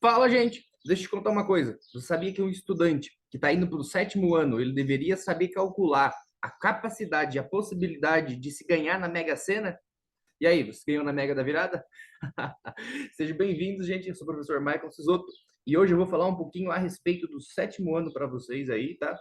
Fala, gente! Deixa eu te contar uma coisa. Você sabia que um estudante que está indo para o sétimo ano, ele deveria saber calcular a capacidade, a possibilidade de se ganhar na Mega Sena? E aí, você ganhou na Mega da Virada? Sejam bem-vindos, gente. Eu sou o professor Michael Sisotto e hoje eu vou falar um pouquinho a respeito do sétimo ano para vocês aí, tá?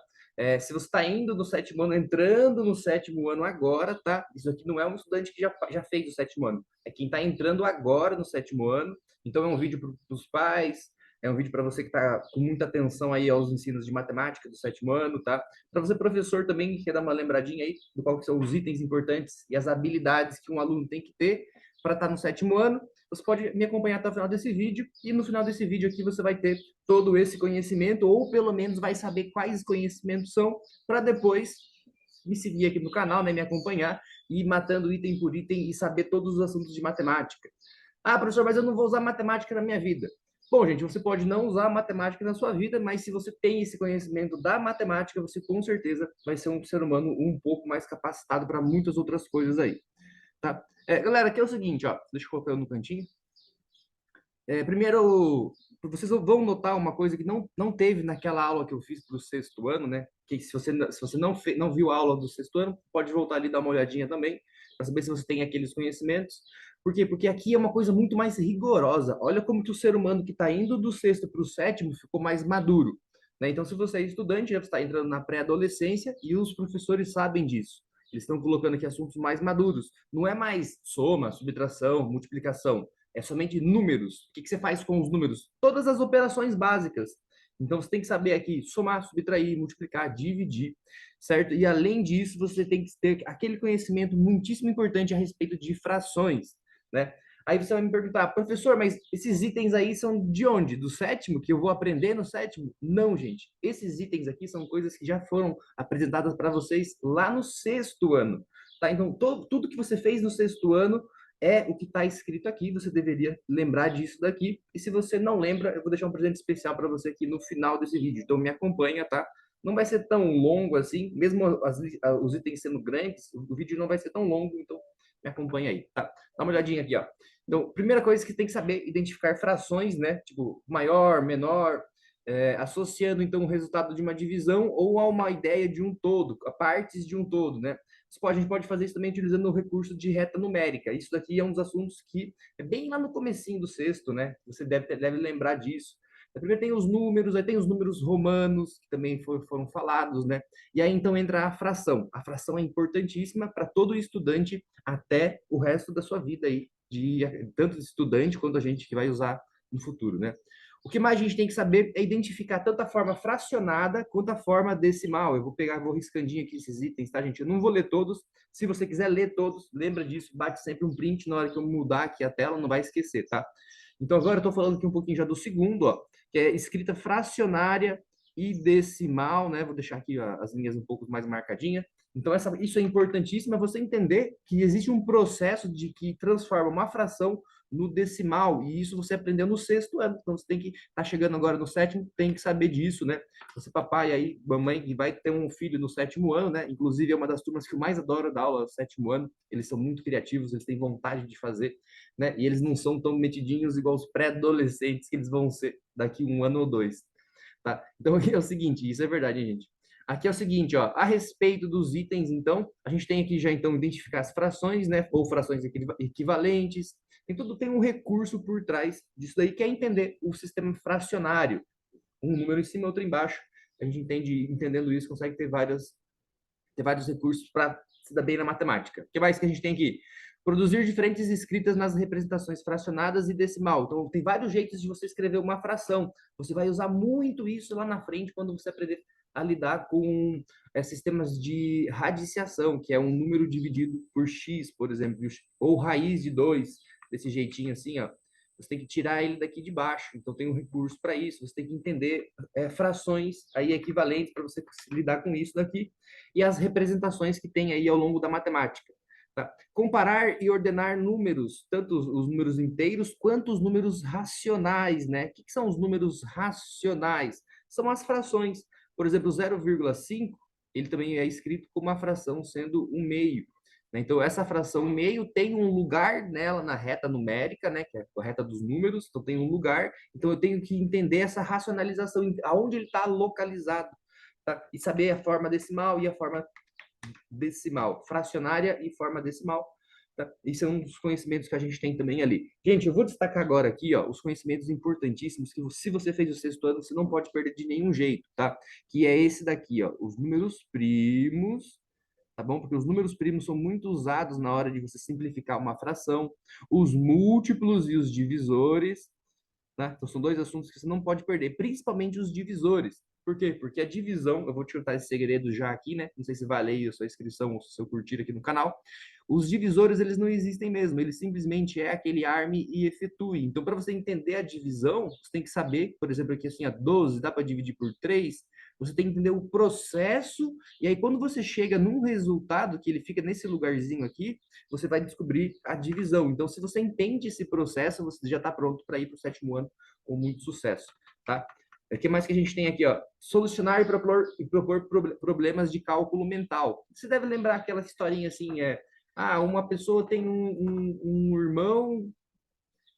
Se você está indo no sétimo ano, entrando no sétimo ano agora, tá? Isso aqui não é um estudante que já fez o sétimo ano, é quem está entrando agora no sétimo ano. Então é um vídeo para os pais, é um vídeo para você que está com muita atenção aí aos ensinos de matemática do sétimo ano, tá? Para você, professor, também quer dar uma lembradinha aí do qual que são os itens importantes e as habilidades que um aluno tem que ter para estar no sétimo ano. Você pode me acompanhar até o final desse vídeo e no final desse vídeo aqui você vai ter todo esse conhecimento, ou pelo menos vai saber quais conhecimentos são, para depois me seguir aqui no canal, né, me acompanhar e ir matando item por item e saber todos os assuntos de matemática. Ah, professor, mas eu não vou usar matemática na minha vida. Bom, gente, você pode não usar matemática na sua vida, mas se você tem esse conhecimento da matemática, você com certeza vai ser um ser humano um pouco mais capacitado para muitas outras coisas aí, tá? Galera, aqui é o seguinte, ó, deixa eu colocar no cantinho. Primeiro, vocês vão notar uma coisa que não teve naquela aula que eu fiz para o sexto ano, né? Que se você não viu a aula do sexto ano, pode voltar ali e dar uma olhadinha também, para saber se você tem aqueles conhecimentos. Por quê? Porque aqui é uma coisa muito mais rigorosa. Olha como que o ser humano que está indo do sexto para o sétimo ficou mais maduro, né? Então, se você é estudante, já está entrando na pré-adolescência e os professores sabem disso. Eles estão colocando aqui assuntos mais maduros. Não é mais soma, subtração, multiplicação, é somente números. O que você faz com os números? Todas as operações básicas. Então, você tem que saber aqui somar, subtrair, multiplicar, dividir, certo? E, além disso, você tem que ter aquele conhecimento muitíssimo importante a respeito de frações, né? Aí você vai me perguntar, professor, mas esses itens aí são de onde? Do sétimo? Que eu vou aprender no sétimo? Não, gente. Esses itens aqui são coisas que já foram apresentadas para vocês lá no sexto ano, tá? Então, tudo que você fez no sexto ano é o que está escrito aqui, você deveria lembrar disso daqui. E se você não lembra, eu vou deixar um presente especial para você aqui no final desse vídeo. Então me acompanha, tá? Não vai ser tão longo assim, mesmo os itens sendo grandes, o vídeo não vai ser tão longo, então me acompanha aí, tá? Dá uma olhadinha aqui, ó. Então, primeira coisa que tem que saber identificar frações, né? Tipo, maior, menor, associando então o resultado de uma divisão ou a uma ideia de um todo, a partes de um todo, né? A gente pode fazer isso também utilizando o recurso de reta numérica. Isso daqui é um dos assuntos que é bem lá no comecinho do sexto, né? Você deve lembrar disso. Primeiro tem os números, aí tem os números romanos, que também foram falados, né? E aí então entra a fração. A fração é importantíssima para todo estudante até o resto da sua vida aí, tanto estudante quanto a gente que vai usar no futuro, né? O que mais a gente tem que saber é identificar tanto a forma fracionada quanto a forma decimal. Eu vou riscandinho aqui esses itens, tá, gente? Eu não vou ler todos. Se você quiser ler todos, lembra disso, bate sempre um print na hora que eu mudar aqui a tela, não vai esquecer, tá? Então agora eu estou falando aqui um pouquinho já do segundo, ó, que é escrita fracionária e decimal, né? Vou deixar aqui ó, as linhas um pouco mais marcadinhas. Então isso é importantíssimo, é você entender que existe um processo de que transforma uma fração no decimal, e isso você aprendeu no sexto ano, então você tem que estar chegando agora no sétimo, tem que saber disso, né? Você, papai aí, mamãe, que vai ter um filho no sétimo ano, né? Inclusive é uma das turmas que eu mais adoro dar aula no sétimo ano, eles são muito criativos, eles têm vontade de fazer, né? E eles não são tão metidinhos igual os pré-adolescentes que eles vão ser daqui um ano ou dois, tá? Então aqui é o seguinte, isso é verdade, hein, gente? Aqui é o seguinte, ó, a respeito dos itens, então, a gente tem aqui já, então, identificar as frações, né, ou frações equivalentes, tem um recurso por trás disso daí, que é entender o sistema fracionário, um número em cima e outro embaixo, a gente entendendo isso, consegue ter vários recursos para se dar bem na matemática. O que mais que a gente tem aqui? Produzir diferentes escritas nas representações fracionadas e decimal. Então, tem vários jeitos de você escrever uma fração. Você vai usar muito isso lá na frente quando você aprender a lidar com sistemas de radiciação, que é um número dividido por x, por exemplo, ou raiz de 2, desse jeitinho assim, ó. Você tem que tirar ele daqui de baixo, então tem um recurso para isso. Você tem que entender frações aí equivalentes para você lidar com isso daqui e as representações que tem aí ao longo da matemática. Tá? Comparar e ordenar números, tanto os números inteiros quanto os números racionais, né? O que são os números racionais? São as frações. Por exemplo, 0,5, ele também é escrito como uma fração sendo um meio. né? Então, essa fração meio tem um lugar nela na reta numérica, né? Que é a reta dos números, então tem um lugar. Então, eu tenho que entender essa racionalização, aonde ele está localizado, tá? E saber a forma decimal e a forma decimal, fracionária e forma decimal. Tá? Isso é um dos conhecimentos que a gente tem também ali. Gente, eu vou destacar agora aqui, ó, os conhecimentos importantíssimos que se você fez o sexto ano, você não pode perder de nenhum jeito, tá? Que é esse daqui, ó, os números primos, tá bom? Porque os números primos são muito usados na hora de você simplificar uma fração, os múltiplos e os divisores, né? Então, são dois assuntos que você não pode perder, principalmente os divisores. Por quê? Porque a divisão, eu vou te contar esse segredo já aqui, né? Não sei se vale aí a sua inscrição ou se eu curtir aqui no canal. Os divisores, eles não existem mesmo, eles simplesmente é aquele arme e efetue. Então, para você entender a divisão, você tem que saber, por exemplo, aqui assim, a 12 dá para dividir por 3, você tem que entender o processo, e aí quando você chega num resultado, que ele fica nesse lugarzinho aqui, você vai descobrir a divisão. Então, se você entende esse processo, você já está pronto para ir para o sétimo ano com muito sucesso, tá? O que mais que a gente tem aqui, ó? Solucionar e propor problemas de cálculo mental. Você deve lembrar aquela historinha assim, uma pessoa tem um irmão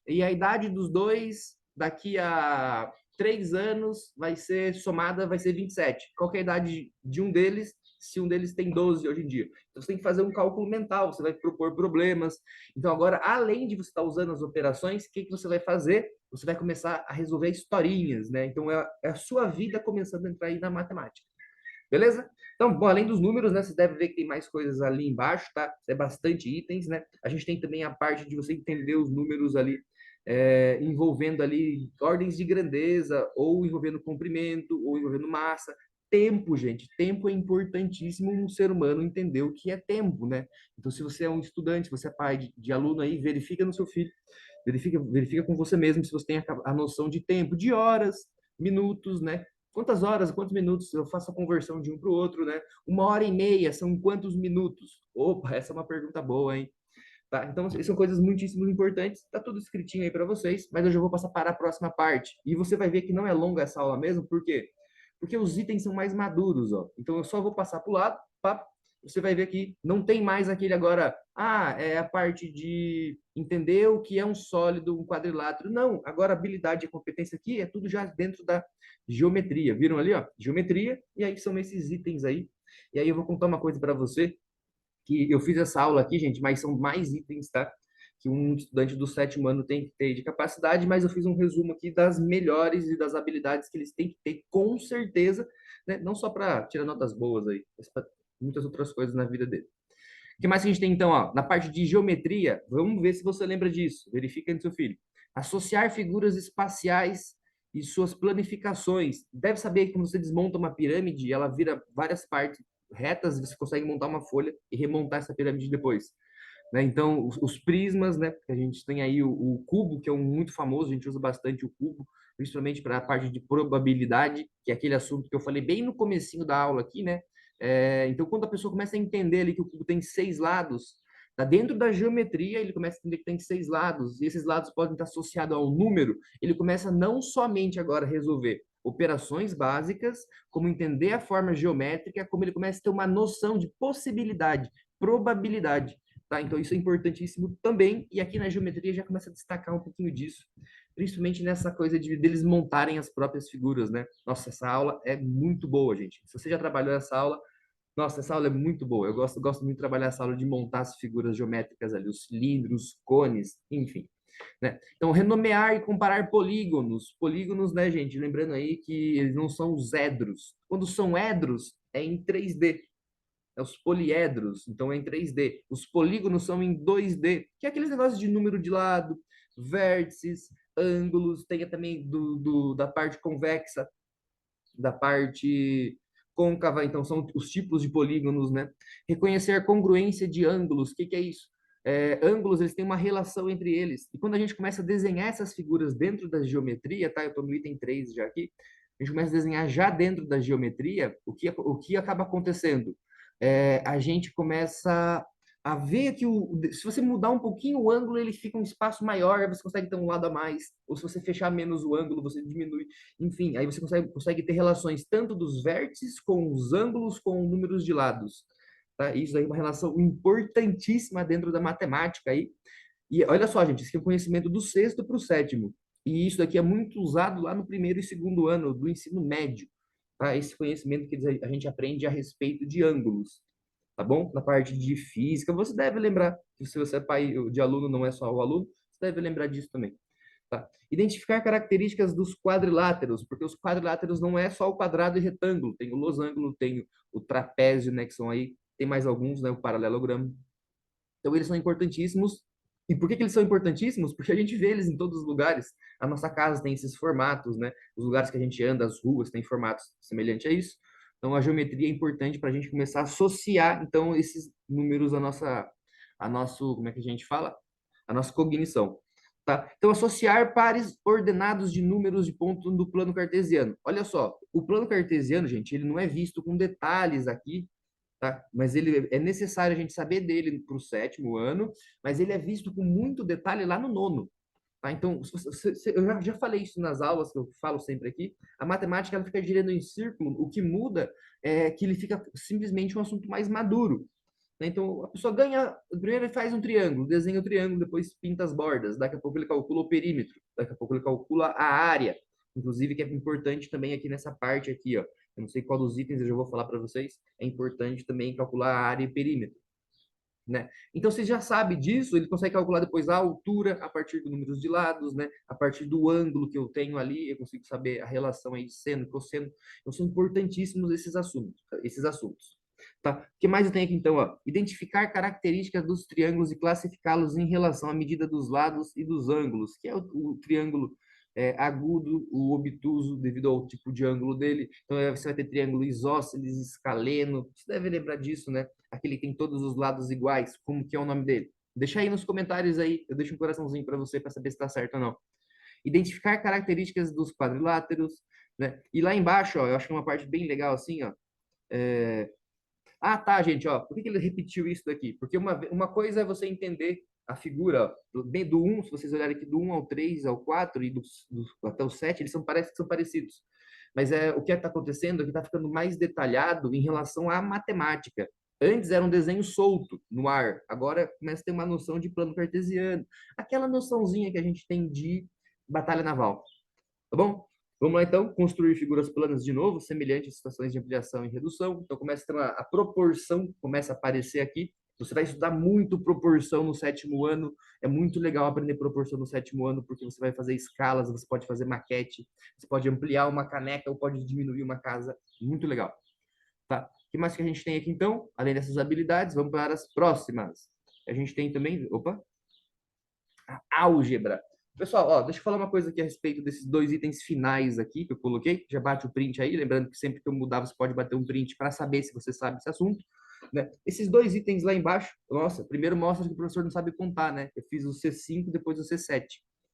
e a idade dos dois daqui a 3 anos vai ser somada, vai ser 27. Qual que é a idade de um deles, se um deles tem 12 hoje em dia? Então você tem que fazer um cálculo mental, você vai propor problemas. Então agora, além de você estar usando as operações, o que, que você vai fazer? Você vai começar a resolver historinhas, né? Então é a sua vida começando a entrar aí na matemática. Beleza? Então, bom, além dos números, né, você deve ver que tem mais coisas ali embaixo, tá? É bastante itens, né? A gente tem também a parte de você entender os números ali, envolvendo ali ordens de grandeza, ou envolvendo comprimento, ou envolvendo massa. Tempo, gente, tempo é importantíssimo um ser humano entender o que é tempo, né? Então, se você é um estudante, se você é pai de aluno aí, verifica no seu filho, verifica com você mesmo se você tem a noção de tempo, de horas, minutos, né? Quantas horas, quantos minutos eu faço a conversão de um para o outro, né? 1 hora e meia são quantos minutos? Opa, essa é uma pergunta boa, hein? Tá? Então, são coisas muitíssimo importantes. Tá tudo escritinho aí para vocês, mas eu já vou passar para a próxima parte. E você vai ver que não é longa essa aula mesmo, por quê? Porque os itens são mais maduros, ó. Então, eu só vou passar para o lado, pá, você vai ver que não tem mais aquele agora, é a parte de entender o que é um sólido, um quadrilátero. Não, agora a habilidade e a competência aqui é tudo já dentro da geometria. Viram ali, ó? Geometria, e aí são esses itens aí. E aí eu vou contar uma coisa para você, que eu fiz essa aula aqui, gente, mas são mais itens, tá? Que um estudante do sétimo ano tem que ter de capacidade, mas eu fiz um resumo aqui das melhores e das habilidades que eles têm que ter, com certeza, né? Não só para tirar notas boas aí, mas para muitas outras coisas na vida dele. O que mais que a gente tem então, ó? Na parte de geometria, vamos ver se você lembra disso. Verifica no seu filho. Associar figuras espaciais e suas planificações. Deve saber que quando você desmonta uma pirâmide, ela vira várias partes retas, você consegue montar uma folha e remontar essa pirâmide depois. Né? Então, os prismas, né? A gente tem aí o cubo, que é um muito famoso, a gente usa bastante o cubo, principalmente para a parte de probabilidade, que é aquele assunto que eu falei bem no comecinho da aula aqui, né? Então, quando a pessoa começa a entender ali que o cubo tem 6 lados, tá dentro da geometria, ele começa a entender que tem 6 lados, e esses lados podem estar associados a um número, ele começa não somente agora a resolver operações básicas, como entender a forma geométrica, como ele começa a ter uma noção de possibilidade, probabilidade. Tá? Então, isso é importantíssimo também, e aqui na geometria já começa a destacar um pouquinho disso, principalmente nessa coisa de deles montarem as próprias figuras, né? Nossa, essa aula é muito boa, gente. Se você já trabalhou essa aula, nossa, essa aula é muito boa. Eu gosto muito de trabalhar essa aula de montar as figuras geométricas ali, os cilindros, os cones, enfim. Né? Então, renomear e comparar polígonos. Polígonos, né, gente? Lembrando aí que eles não são os edros. Quando são edros, é em 3D, os poliedros, então é em 3D. Os polígonos são em 2D, que é aqueles negócios de número de lado, vértices, ângulos, tem também da parte convexa, da parte côncava, então são os tipos de polígonos, né? Reconhecer a congruência de ângulos, o que é isso? Ângulos, eles têm uma relação entre eles. E quando a gente começa a desenhar essas figuras dentro da geometria, tá? Eu estou no item 3 já aqui. A gente começa a desenhar já dentro da geometria, o que acaba acontecendo? A gente começa a ver que se você mudar um pouquinho o ângulo, ele fica um espaço maior, você consegue ter um lado a mais. Ou se você fechar menos o ângulo, você diminui. Enfim, aí você consegue ter relações tanto dos vértices com os ângulos com números de lados. tá? Isso aí é uma relação importantíssima dentro da matemática aí. E olha só, gente, esse aqui é o conhecimento do sexto para o sétimo. E isso daqui é muito usado lá no primeiro e segundo ano do ensino médio, tá? Esse conhecimento que a gente aprende a respeito de ângulos, tá bom? Na parte de física, você deve lembrar, que se você é pai de aluno, não é só o aluno, você deve lembrar disso também. Tá? Identificar características dos quadriláteros, porque os quadriláteros não é só o quadrado e retângulo, tem o losango, tem o trapézio, né, que são aí, tem mais alguns, né, o paralelogramo. Então eles são importantíssimos. E por que que eles são importantíssimos? Porque a gente vê eles em todos os lugares. A nossa casa tem esses formatos, né? Os lugares que a gente anda, as ruas, têm formatos semelhantes a isso. Então a geometria é importante para a gente começar a associar então esses números a nosso, como é que a gente fala? A nossa cognição. Tá? Então, associar pares ordenados de números de ponto do plano cartesiano. Olha só, o plano cartesiano, gente, ele não é visto com detalhes aqui, tá? Mas ele é necessário a gente saber dele para o sétimo ano, mas ele é visto com muito detalhe lá no nono. Tá? Então, eu já falei isso nas aulas que eu falo sempre aqui. A matemática ela fica girando em círculo. O que muda é que ele fica simplesmente um assunto mais maduro. Né? Então, a pessoa ganha. Primeiro ele faz um triângulo, desenha o triângulo, depois pinta as bordas. Daqui a pouco ele calcula o perímetro. Daqui a pouco ele calcula a área. Inclusive, que é importante também aqui nessa parte aqui, ó. Eu não sei qual dos itens eu já vou falar para vocês. É importante também calcular a área e perímetro. Né? Então, você já sabe disso, ele consegue calcular depois a altura a partir do número de lados, né? A partir do ângulo que eu tenho ali, eu consigo saber a relação aí de seno e cosseno. Então, são importantíssimos esses assuntos, esses assuntos. Tá? O que mais eu tenho aqui, então? Ó? Identificar características dos triângulos e classificá-los em relação à medida dos lados e dos ângulos, que é o triângulo agudo, o obtuso, devido ao tipo de ângulo dele. Então, você vai ter triângulo isósceles, escaleno. Você deve lembrar disso, né? Aquele que tem todos os lados iguais. Como que é o nome dele? Deixa aí nos comentários aí. Eu deixo um coraçãozinho para você para saber se está certo ou não. Identificar características dos quadriláteros, né? E lá embaixo, ó, eu acho que é uma parte bem legal assim, ó. Ah, tá, gente, ó. Por que que ele repetiu isso daqui? Porque uma coisa é você entender a figura do 1, se vocês olharem aqui do 1 ao 3, ao 4 e até o 7, eles parece que são parecidos. Mas o que está acontecendo é que está ficando mais detalhado em relação à matemática. Antes era um desenho solto no ar, agora começa a ter uma noção de plano cartesiano. Aquela noçãozinha que a gente tem de batalha naval. Tá bom? Vamos lá então, construir figuras planas de novo, semelhantes a situações de ampliação e redução. Então começa a ter a proporção, começa a aparecer aqui. Você vai estudar muito proporção no sétimo ano. É muito legal aprender proporção no sétimo ano, porque você vai fazer escalas, você pode fazer maquete, você pode ampliar uma caneca ou pode diminuir uma casa. Muito legal. Tá? O que mais que a gente tem aqui então? Além dessas habilidades, vamos para as próximas. A gente tem também, opa, a álgebra. Pessoal, ó, deixa eu falar uma coisa aqui a respeito desses dois itens finais aqui que eu coloquei. Já bate o print aí, lembrando que sempre que eu mudar você pode bater um print para saber se você sabe esse assunto. Né? Esses dois itens lá embaixo, nossa, primeiro mostra que o professor não sabe contar, né? Eu fiz o C5, depois o C7.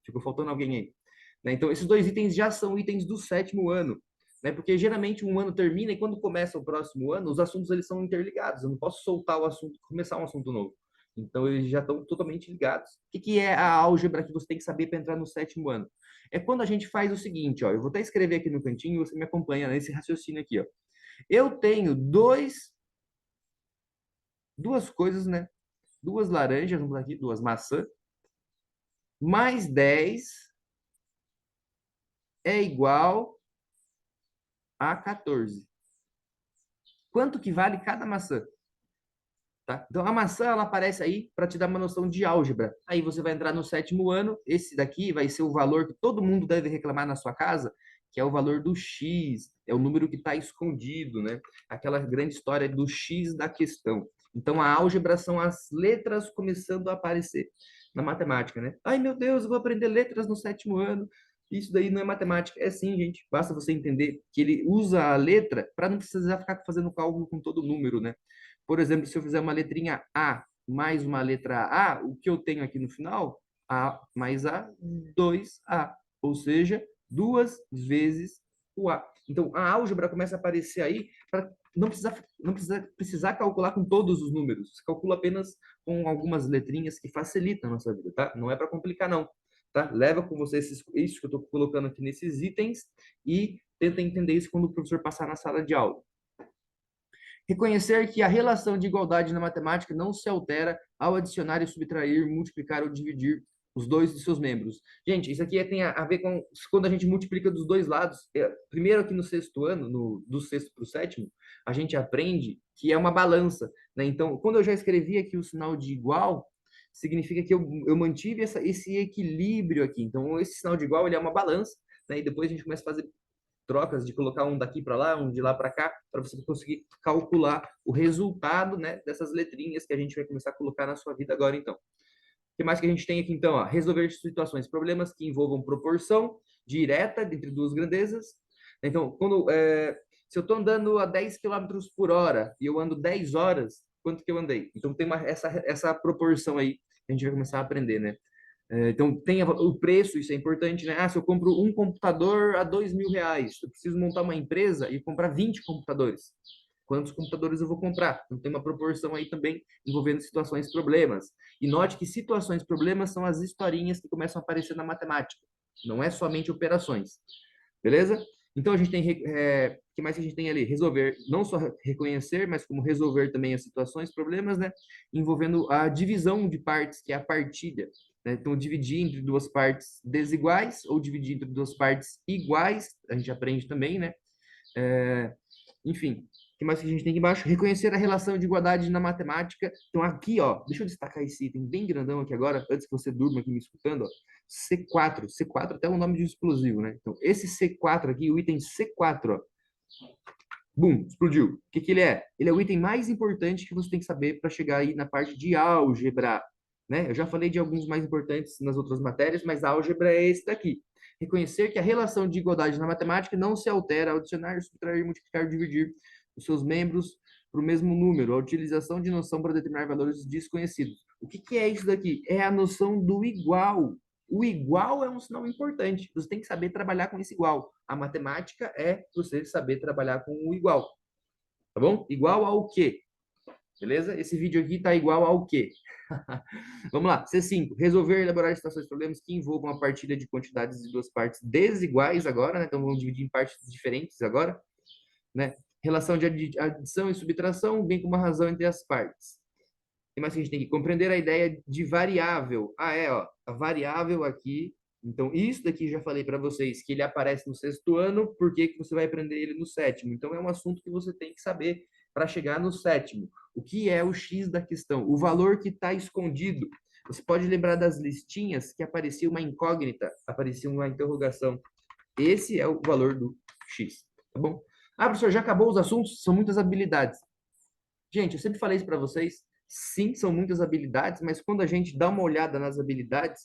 Ficou faltando alguém aí. Né? Então, esses dois itens já são itens do sétimo ano. Né? Porque geralmente um ano termina e quando começa o próximo ano, os assuntos eles são interligados. Eu não posso soltar o assunto, começar um assunto novo. Então, eles já estão totalmente ligados. O que é a álgebra que você tem que saber para entrar no sétimo ano? É quando a gente faz o seguinte, ó, eu vou até escrever aqui no cantinho e você me acompanha nesse raciocínio aqui. Ó. Eu tenho duas coisas, né? Duas laranjas, vamos aqui, duas maçãs, mais 10 é igual a 14. Quanto que vale cada maçã? Tá? Então, a maçã ela aparece aí para te dar uma noção de álgebra. Aí você vai entrar no sétimo ano. Esse daqui vai ser o valor que todo mundo deve reclamar na sua casa, que é o valor do x, é o número que está escondido, né? Aquela grande história do x da questão. Então, a álgebra são as letras começando a aparecer na matemática, né? Ai, meu Deus, eu vou aprender letras no sétimo ano. Isso daí não é matemática. É sim, gente. Basta você entender que ele usa a letra para não precisar ficar fazendo cálculo com todo número, né? Por exemplo, se eu fizer uma letrinha A mais uma letra A, o que eu tenho aqui no final? A mais A, 2A. Ou seja, duas vezes o A. Então, a álgebra começa a aparecer aí para não precisar calcular com todos os números. Você calcula apenas com algumas letrinhas que facilitam a nossa vida, tá? Não é para complicar, não. Tá? Leva com você isso que eu estou colocando aqui nesses itens e tenta entender isso quando o professor passar na sala de aula. Reconhecer que a relação de igualdade na matemática não se altera ao adicionar e subtrair, multiplicar ou dividir os dois de seus membros. Gente, isso aqui tem a ver com quando a gente multiplica dos dois lados. Primeiro aqui no sexto ano, do sexto para o sétimo, a gente aprende que é uma balança, né? Então, quando eu já escrevi aqui o sinal de igual, significa que eu mantive esse equilíbrio aqui. Então, esse sinal de igual ele é uma balança, né? E depois a gente começa a fazer trocas de colocar um daqui para lá, um de lá para cá, para você conseguir calcular o resultado, né, dessas letrinhas que a gente vai começar a colocar na sua vida agora, então. O que mais que a gente tem aqui, então? Ó, resolver situações, problemas que envolvam proporção direta entre duas grandezas. Então, se eu estou andando a 10 quilômetros por hora e eu ando 10 horas, quanto que eu andei? Então, tem essa proporção aí que a gente vai começar a aprender, né? Então, tem o preço, isso é importante, né? Ah, se eu compro um computador a R$ 2.000, eu preciso montar uma empresa e comprar 20 computadores. Quantos computadores eu vou comprar? Então, tem uma proporção aí também envolvendo situações problemas. E note que situações problemas são as historinhas que começam a aparecer na matemática. Não é somente operações. Beleza? Então, a gente tem... O que mais que a gente tem ali? Resolver, não só reconhecer, mas como resolver também as situações, problemas, né? Envolvendo a divisão de partes, que é a partilha, né? Então, dividir entre duas partes desiguais ou dividir entre duas partes iguais, a gente aprende também, né? É, enfim, o que mais que a gente tem aqui embaixo? Reconhecer a relação de igualdade na matemática. Então, aqui, ó, deixa eu destacar esse item bem grandão aqui agora, antes que você durma aqui me escutando, ó. C4. C4 até é o nome de um explosivo, né? Então, esse C4 aqui, o item C4, ó. Bum, explodiu. O que que ele é? Ele é o item mais importante que você tem que saber para chegar aí na parte de álgebra, né? Eu já falei de alguns mais importantes nas outras matérias, mas a álgebra é esse daqui. Reconhecer que a relação de igualdade na matemática não se altera ao adicionar, subtrair, multiplicar, dividir os seus membros para o mesmo número. A utilização de noção para determinar valores desconhecidos. O que que é isso daqui? É a noção do igual. O igual é um sinal importante. Você tem que saber trabalhar com esse igual. A matemática é você saber trabalhar com o igual. Tá bom? Igual ao quê? Beleza? Esse vídeo aqui está igual ao quê? Vamos lá. C5. Resolver e elaborar situações de problemas que envolvam a partilha de quantidades de duas partes desiguais agora, né? Então vamos dividir em partes diferentes agora, né? Relação de adição e subtração, bem como a razão entre as partes. Tem mais que a gente tem que compreender a ideia de variável. Ó, a variável aqui. Então, isso daqui já falei para vocês, que ele aparece no sexto ano, por que que você vai aprender ele no sétimo? Então, é um assunto que você tem que saber para chegar no sétimo. O que é o X da questão? O valor que está escondido. Você pode lembrar das listinhas que aparecia uma incógnita, aparecia uma interrogação. Esse é o valor do X, tá bom? Ah, professor, já acabou os assuntos? São muitas habilidades. Gente, eu sempre falei isso para vocês. Sim, são muitas habilidades, mas quando a gente dá uma olhada nas habilidades,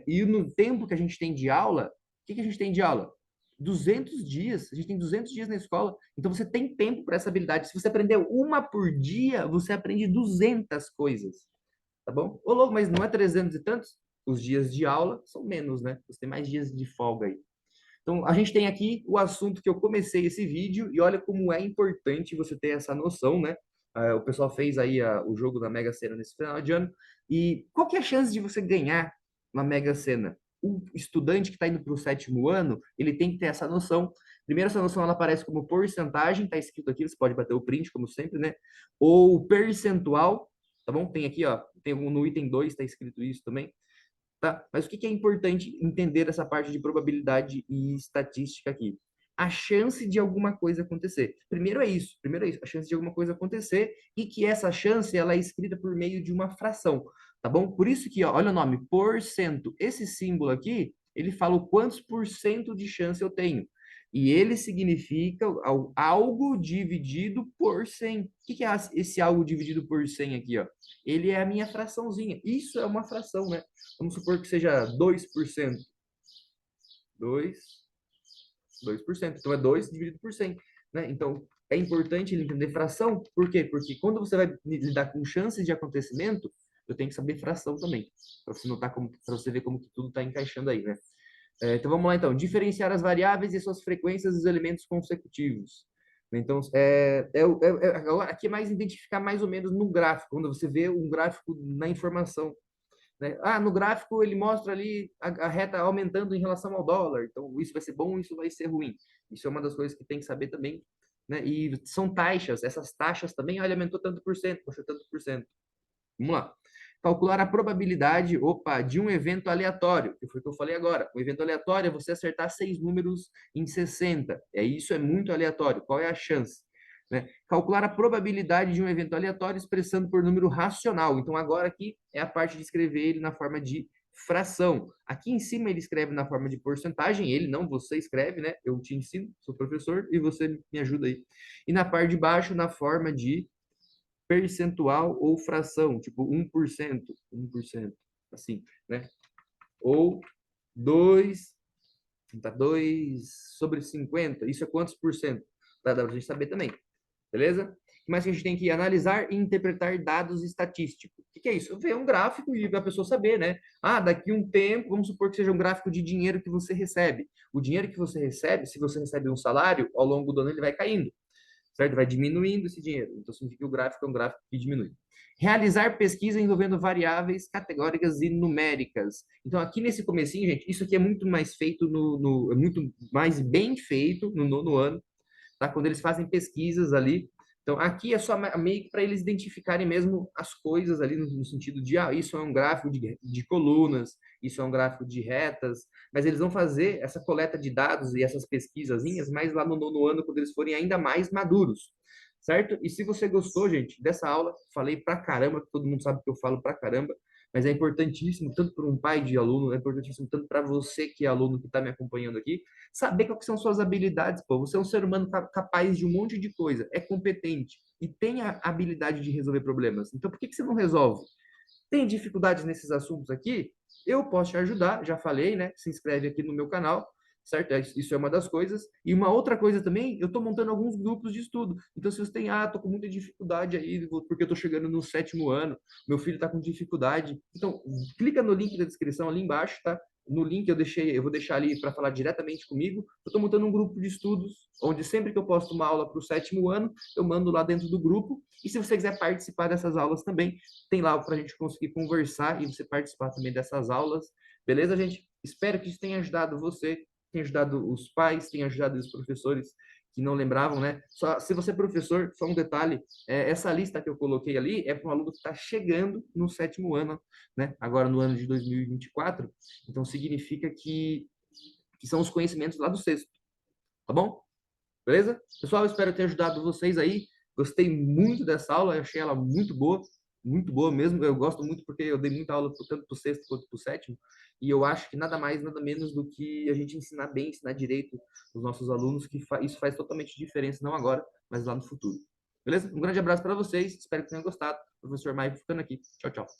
e no tempo que a gente tem de aula, o que que a gente tem de aula? 200 dias. A gente tem 200 dias na escola. Então você tem tempo para essa habilidade. Se você aprender uma por dia, você aprende 200 coisas. Tá bom? Ô, louco, mas não é 300 e tantos? Os dias de aula são menos, né? Você tem mais dias de folga aí. Então, a gente tem aqui o assunto que eu comecei esse vídeo e olha como é importante você ter essa noção, né? O pessoal fez aí o jogo da Mega Sena nesse final de ano. E qual que é a chance de você ganhar na Mega Sena? O estudante que está indo para o sétimo ano, ele tem que ter essa noção. Primeiro, essa noção ela aparece como porcentagem, está escrito aqui, você pode bater o print, como sempre, né? Ou percentual, tá bom? Tem aqui, ó, tem no item 2 está escrito isso também. Tá? Mas o que é importante entender essa parte de probabilidade e estatística aqui? A chance de alguma coisa acontecer. Primeiro é isso, a chance de alguma coisa acontecer e que essa chance ela é escrita por meio de uma fração, tá bom? Por isso que, ó, olha o nome, porcento. Esse símbolo aqui, ele fala o quantos por cento de chance eu tenho. E ele significa algo dividido por 100. O que é esse algo dividido por 100 aqui, ó? Ele é a minha fraçãozinha. Isso é uma fração, né? Vamos supor que seja 2%. 2, 2%. Então, é 2 dividido por 100. Né? Então, é importante ele entender fração. Por quê? Porque quando você vai lidar com chances de acontecimento, eu tenho que saber fração também. Para você notar como, para você ver como que tudo está encaixando aí, né? Então, vamos lá, então. Diferenciar as variáveis e suas frequências dos elementos consecutivos. Então, aqui é mais identificar mais ou menos no gráfico, quando você vê um gráfico na informação, né? Ah, no gráfico ele mostra ali a reta aumentando em relação ao dólar. Então, isso vai ser bom, isso vai ser ruim. Isso é uma das coisas que tem que saber também né? E são taxas, essas taxas também, olha, aumentou tanto por cento, poxa, tanto por cento. Vamos lá. Calcular a probabilidade, de um evento aleatório, que foi o que eu falei agora. O evento aleatório é você acertar 6 números em 60. Isso é muito aleatório. Qual é a chance? Né? Calcular a probabilidade de um evento aleatório expressando por número racional. Então, agora aqui é a parte de escrever ele na forma de fração. Aqui em cima ele escreve na forma de porcentagem, ele não, você escreve, né? Eu te ensino, sou professor, e você me ajuda aí. E na parte de baixo, na forma de percentual ou fração, tipo 1%, assim, né? Ou 2, tá 2/50, isso é quantos por cento? Dá pra gente saber também, beleza? Mas a gente tem que analisar e interpretar dados estatísticos. O que é isso? Ver um gráfico e a pessoa saber, né? Ah, daqui um tempo, vamos supor que seja um gráfico de dinheiro que você recebe. O dinheiro que você recebe, se você recebe um salário, ao longo do ano ele vai caindo, certo? Vai diminuindo esse dinheiro. Então, significa que o gráfico é um gráfico que diminui. Realizar pesquisa envolvendo variáveis categóricas e numéricas. Então, aqui nesse comecinho, gente, isso aqui é muito mais feito é muito mais bem feito no nono ano, tá? Quando eles fazem pesquisas ali. Então, aqui é só meio que para eles identificarem mesmo as coisas ali no sentido de, isso é um gráfico de colunas, isso é um gráfico de retas, mas eles vão fazer essa coleta de dados e essas pesquisazinhas mais lá no nono ano, quando eles forem ainda mais maduros, certo? E se você gostou, gente, dessa aula, falei pra caramba, todo mundo sabe que eu falo pra caramba, mas é importantíssimo, tanto para um pai de aluno, é importantíssimo tanto para você que é aluno que está me acompanhando aqui, saber quais são suas habilidades, pô. Você é um ser humano capaz de um monte de coisa, é competente e tem a habilidade de resolver problemas. Então, por que você não resolve? Tem dificuldades nesses assuntos aqui? Eu posso te ajudar, já falei, né? Se inscreve aqui no meu canal, certo? Isso é uma das coisas. E uma outra coisa também, eu estou montando alguns grupos de estudo. Então, se você tem, tô com muita dificuldade aí, porque eu estou chegando no 7º ano, meu filho está com dificuldade. Então, clica no link da descrição ali embaixo, tá? No link eu vou deixar ali para falar diretamente comigo. Eu estou montando um grupo de estudos, onde sempre que eu posto uma aula para o 7º ano, eu mando lá dentro do grupo. E se você quiser participar dessas aulas também, tem lá para a gente conseguir conversar e você participar também dessas aulas. Beleza, gente? Espero que isso tenha ajudado você, tenha ajudado os pais, tenha ajudado os professores que não lembravam, né? Só, se você é professor, só um detalhe, essa lista que eu coloquei ali é para um aluno que está chegando no 7º ano, né? Agora no ano de 2024. Então, significa que são os conhecimentos lá do sexto, tá bom? Beleza? Pessoal, espero ter ajudado vocês aí. Gostei muito dessa aula, eu achei ela muito boa mesmo. Eu gosto muito porque eu dei muita aula tanto para o sexto quanto para o 7º, e eu acho que nada mais, nada menos do que a gente ensinar bem, ensinar direito os nossos alunos, que isso faz totalmente diferença, não agora, mas lá no futuro. Beleza? Um grande abraço para vocês, espero que tenham gostado. Professor Maicon ficando aqui. Tchau, tchau.